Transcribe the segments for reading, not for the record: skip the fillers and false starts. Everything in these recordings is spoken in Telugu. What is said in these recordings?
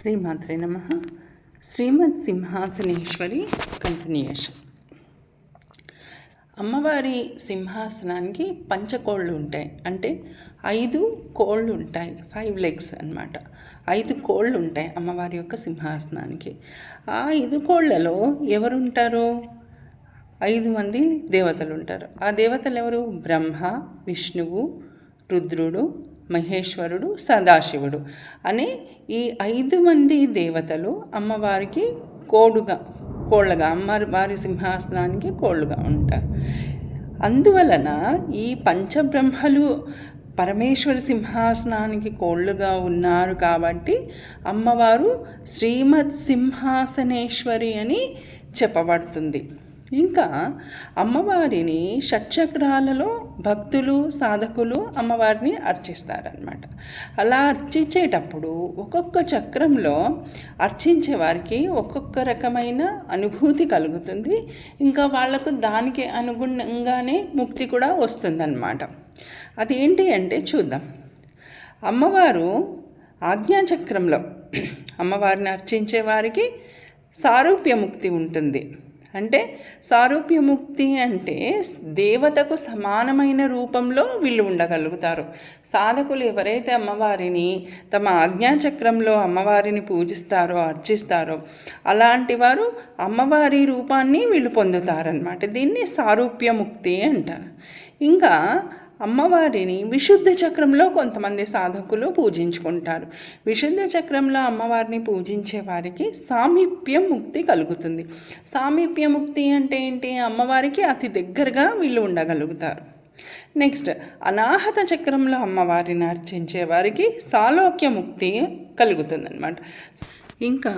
శ్రీమాత్రే నమః. శ్రీమద్ సింహాసనేశ్వరి కంటిన్యూయేషన్. అమ్మవారి సింహాసనానికి పంచకోళ్ళు ఉంటాయి, అంటే 5 కోళ్ళు ఉంటాయి, 5 legs అన్నమాట. 5 కోళ్ళు ఉంటాయి అమ్మవారి యొక్క సింహాసనానికి. ఆ 5 కోళ్లలో ఎవరుంటారు? 5 మంది దేవతలు ఉంటారు. ఆ దేవతలు ఎవరు? బ్రహ్మ, విష్ణువు, రుద్రుడు, మహేశ్వరుడు, సదాశివుడు అనే ఈ 5 మంది దేవతలు అమ్మవారికి కోళ్ళగా అమ్మవారి సింహాసనానికి కోళ్ళుగా ఉంటారు. అందువలన ఈ పంచబ్రహ్మలు పరమేశ్వరి సింహాసనానికి కోళ్ళుగా ఉన్నారు కాబట్టి అమ్మవారు శ్రీమద్ సింహాసనేశ్వరి అని చెప్పబడుతుంది. ఇంకా అమ్మవారిని షట్చక్రాలలో భక్తులు సాధకులు అమ్మవారిని అర్చిస్తారనమాట. అలా అర్చించేటప్పుడు ఒక్కొక్క చక్రంలో అర్చించే వారికి ఒక్కొక్క రకమైన అనుభూతి కలుగుతుంది. ఇంకా వాళ్లకు దానికి అనుగుణంగానే ముక్తి కూడా వస్తుందన్నమాట. అదేంటి అంటే చూద్దాం. అమ్మవారు ఆజ్ఞాచక్రంలో అమ్మవారిని అర్చించే వారికి సారూప్యముక్తి ఉంటుంది. అంటే సారూప్యముక్తి అంటే దేవతకు సమానమైన రూపంలో వీళ్ళు ఉండగలుగుతారు. సాధకులు ఎవరైతే అమ్మవారిని తమ ఆజ్ఞాచక్రంలో అమ్మవారిని పూజిస్తారో అర్చిస్తారో అలాంటి వారు అమ్మవారి రూపాన్ని వీళ్ళు పొందుతారనమాట. దీన్ని సారూప్యముక్తి అంటారు. ఇంకా అమ్మవారిని విశుద్ధ చక్రంలో కొంతమంది సాధకులు పూజించుకుంటారు. విశుద్ధ చక్రంలో అమ్మవారిని పూజించే వారికి సామీప్యం ముక్తి కలుగుతుంది. సామీప్య ముక్తి అంటే ఏంటి? అమ్మవారికి అతి దగ్గరగా వీళ్ళు ఉండగలుగుతారు. నెక్స్ట్, అనాహత చక్రంలో అమ్మవారిని అర్చించే వారికి సాలోక్య ముక్తి కలుగుతుంది అన్నమాట. ఇంకా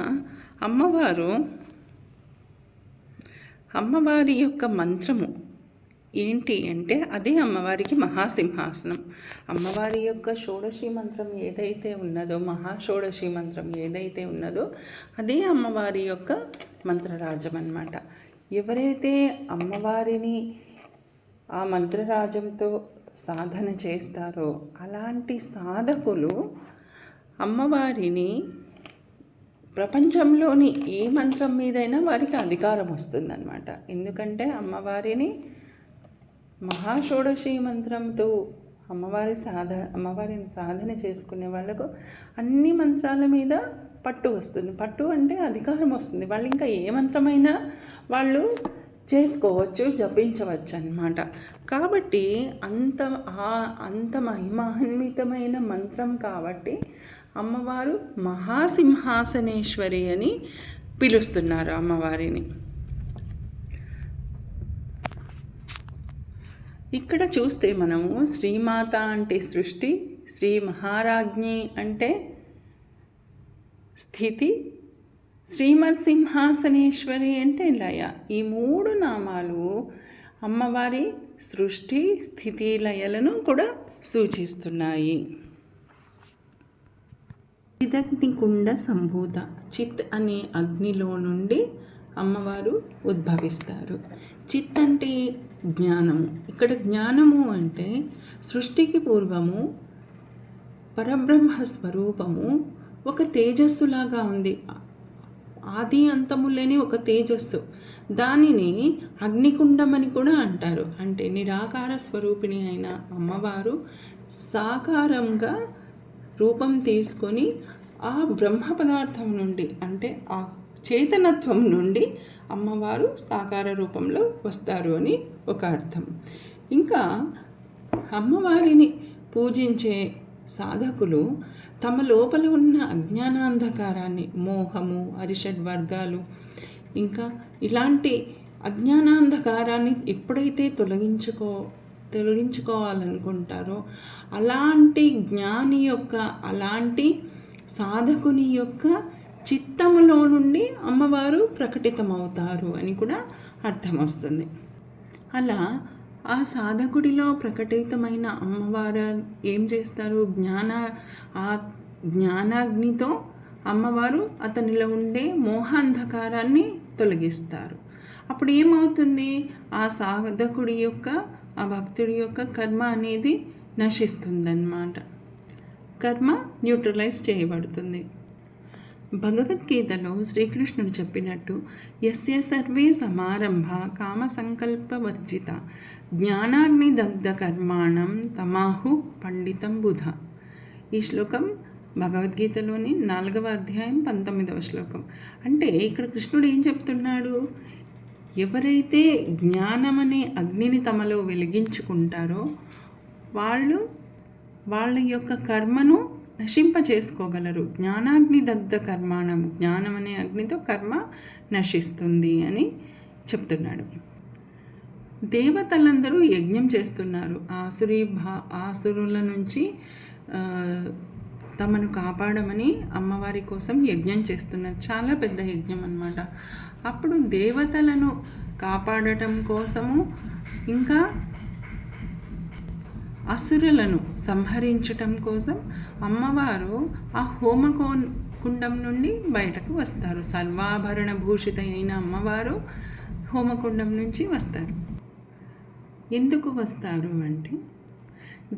అమ్మవారి యొక్క మంత్రము ఏంటి అంటే అదే అమ్మవారికి మహాసింహాసనం. అమ్మవారి యొక్క షోడశి మంత్రం ఏదైతే ఉన్నదో, మహాషోడశి మంత్రం ఏదైతే ఉన్నదో అదే అమ్మవారి యొక్క మంత్రరాజం అన్నమాట. ఎవరైతే అమ్మవారిని ఆ మంత్రరాజంతో సాధన చేస్తారో అలాంటి సాధకులు అమ్మవారిని ప్రపంచంలోని ఏ మంత్రం మీదైనా వారికి అధికారం వస్తుందన్నమాట. ఎందుకంటే అమ్మవారిని మహాషోడశి మంత్రంతో అమ్మవారిని సాధన చేసుకునే వాళ్ళకు అన్ని మంత్రాల మీద పట్టు వస్తుంది. పట్టు అంటే అధికారం వస్తుంది. వాళ్ళు ఇంకా ఏ మంత్రమైనా వాళ్ళు చేసుకోవచ్చు, జపించవచ్చు అన్నమాట. కాబట్టి అంత మహిమాన్వితమైన మంత్రం కాబట్టి అమ్మవారు మహాసింహాసనేశ్వరి అని పిలుస్తున్నారు అమ్మవారిని. ఇక్కడ చూస్తే మనము శ్రీమాత అంటే సృష్టి, శ్రీ మహారాజ్ఞి అంటే స్థితి, శ్రీమద్ సింహాసనేశ్వరి అంటే లయ. ఈ 3 నామాలు అమ్మవారి సృష్టి, స్థితి, లయలను కూడా సూచిస్తున్నాయి. చిదగ్నికుండ సంభూత, చిత్ అనే అగ్నిలో నుండి అమ్మవారు ఉద్భవిస్తారు. చిత్ అంటే జ్ఞానము. ఇక్కడ జ్ఞానము అంటే సృష్టికి పూర్వము పరబ్రహ్మ స్వరూపము ఒక తేజస్సులాగా ఉంది. ఆది అంతము లేని ఒక తేజస్సు. దానిని అగ్నికుండం అని కూడా అంటారు. అంటే నిరాకార స్వరూపిణి అయిన అమ్మవారు సాకారంగా రూపం తీసుకొని ఆ బ్రహ్మ పదార్థం నుండి, అంటే ఆ చేతనత్వం నుండి అమ్మవారు సాకార రూపంలో వస్తారు అని ఒక అర్థం. ఇంకా అమ్మవారిని పూజించే సాధకులు తమ లోపల ఉన్న అజ్ఞానాంధకారాన్ని, మోహము, అరిషడ్వర్గాలు, ఇంకా ఇలాంటి అజ్ఞానాంధకారాన్ని ఎప్పుడైతే తొలగించుకోవాలనుకుంటారో అలాంటి జ్ఞాని యొక్క, అలాంటి సాధకుని యొక్క చిత్తములో నుండి అమ్మవారు ప్రకటితమవుతారు అని కూడా అర్థం వస్తుంది. అలా ఆ సాధకుడిలో ప్రకటితమైన అమ్మవారు ఏం చేస్తారు? ఆ జ్ఞానాగ్నితో అమ్మవారు అతనిలో ఉండే మోహాంధకారాన్ని తొలగిస్తారు. అప్పుడు ఏమవుతుంది? ఆ సాధకుడి యొక్క, ఆ భక్తుడి యొక్క కర్మ అనేది నశిస్తుందన్నమాట. కర్మ న్యూట్రలైజ్ చేయబడుతుంది. భగవద్గీతలో శ్రీకృష్ణుడు చెప్పినట్టు యస్య సర్వే సమారంభ కామ సంకల్పవర్జిత జ్ఞానాగ్ని దగ్ధ కర్మాణం తమాహు పండితం బుధ. ఈ శ్లోకం భగవద్గీతలోని 4వ అధ్యాయం 19వ శ్లోకం. అంటే ఇక్కడ కృష్ణుడు ఏం చెప్తున్నాడు? ఎవరైతే జ్ఞానమనే అగ్నిని తమలో వెలిగించుకుంటారో వాళ్ళు వాళ్ళ యొక్క కర్మను నశింపచేసుకోగలరు. జ్ఞానాగ్ని దగ్ధ కర్మాణం, జ్ఞానం అనే అగ్నితో కర్మ నశిస్తుంది అని చెప్తున్నాడు. దేవతలందరూ యజ్ఞం చేస్తున్నారు. ఆసురుల నుంచి తమను కాపాడమని అమ్మవారి కోసం యజ్ఞం చేస్తున్నారు. చాలా పెద్ద యజ్ఞం అన్నమాట. అప్పుడు దేవతలను కాపాడటం కోసము ఇంకా అసురులను సంహరించటం కోసం అమ్మవారు ఆ హోమకుండం నుండి బయటకు వస్తారు. సర్వాభరణ భూషిత అయిన అమ్మవారు హోమకుండం నుంచి వస్తారు. ఎందుకు వస్తారు అంటే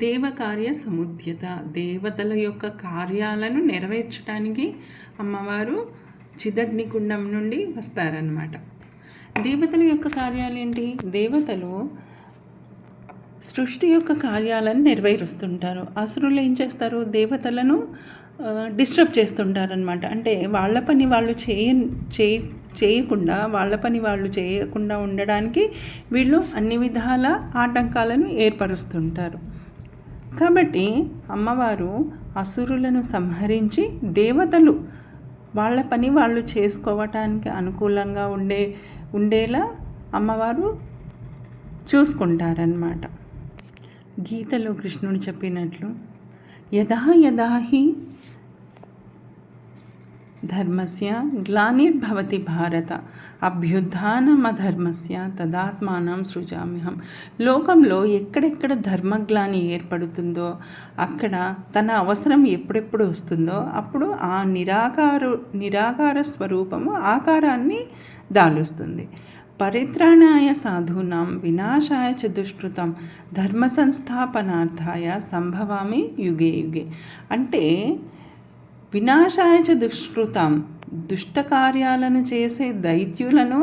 దేవకార్య సముద్యత, దేవతల యొక్క కార్యాలను నెరవేర్చడానికి అమ్మవారు చిదగ్నికుండం నుండి వస్తారన్నమాట. దేవతల యొక్క కార్యాలు ఏంటి? దేవతలు సృష్టి యొక్క కార్యాలను నెరవేరుస్తుంటారు. అసురులు ఏం చేస్తారు? దేవతలను డిస్టర్బ్ చేస్తుంటారనమాట. అంటే వాళ్ళ పని వాళ్ళు చేయకుండా వాళ్ళ పని వాళ్ళు చేయకుండా ఉండడానికి వీళ్ళు అన్ని విధాల ఆటంకాలను ఏర్పరుస్తుంటారు. కాబట్టి అమ్మవారు అసురులను సంహరించి దేవతలు వాళ్ళ పని వాళ్ళు చేసుకోవటానికి అనుకూలంగా ఉండేలా అమ్మవారు చూసుకుంటారన్నమాట. గీతలో కృష్ణుడు చెప్పినట్లు యదా యదా హి ధర్మస్య గ్లానిర్భవతి భారత అభ్యుత్థానమధర్మస్య తదాత్మానం సృజామ్యహం. లోకంలో ఎక్కడెక్కడ ధర్మగ్లాని ఏర్పడుతుందో అక్కడ తన అవసరం ఎప్పుడెప్పుడు వస్తుందో అప్పుడు ఆ నిరాకార స్వరూపము ఆకారాన్ని దాలుస్తుంది. పరిత్రాణాయ సాధూనాం వినాశాయ చ దుష్కృతం ధర్మ సంస్థాపనార్థాయ సంభవామి యుగే యుగే. అంటే వినాశాయ చ దుష్కృతం, దుష్ట కార్యాలను చేసే దైత్యులను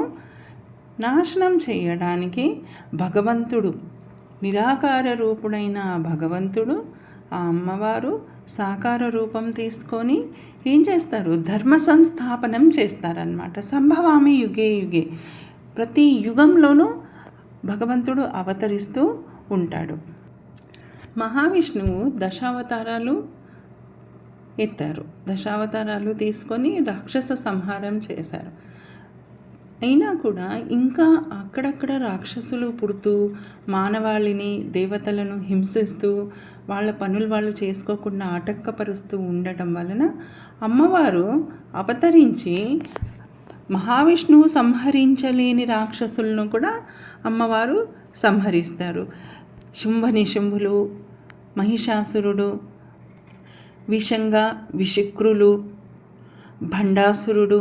నాశనం చేయడానికి భగవంతుడు, నిరాకార రూపుడైన భగవంతుడు, ఆ అమ్మవారు సాకార రూపం తీసుకొని ఏం చేస్తారు? ధర్మ సంస్థాపనం చేస్తారన్నమాట. సంభవామి యుగే యుగే, ప్రతి యుగంలోనూ భగవంతుడు అవతరిస్తూ ఉంటాడు. మహావిష్ణువు దశావతారాలు ఎత్తారు. దశావతారాలు తీసుకొని రాక్షస సంహారం చేశారు. అయినా కూడా ఇంకా అక్కడక్కడ రాక్షసులు పుడుతూ మానవాళిని, దేవతలను హింసిస్తూ వాళ్ళ పనులు వాళ్ళు చేసుకోకుండా ఆటంకపరుస్తూ ఉండటం వలన అమ్మవారు అవతరించి మహావిష్ణువు సంహరించలేని రాక్షసులను కూడా అమ్మవారు సంహరిస్తారు. శుంభనిశుంభులు, మహిషాసురుడు, విషంగ విషక్రులు, భండాసురుడు,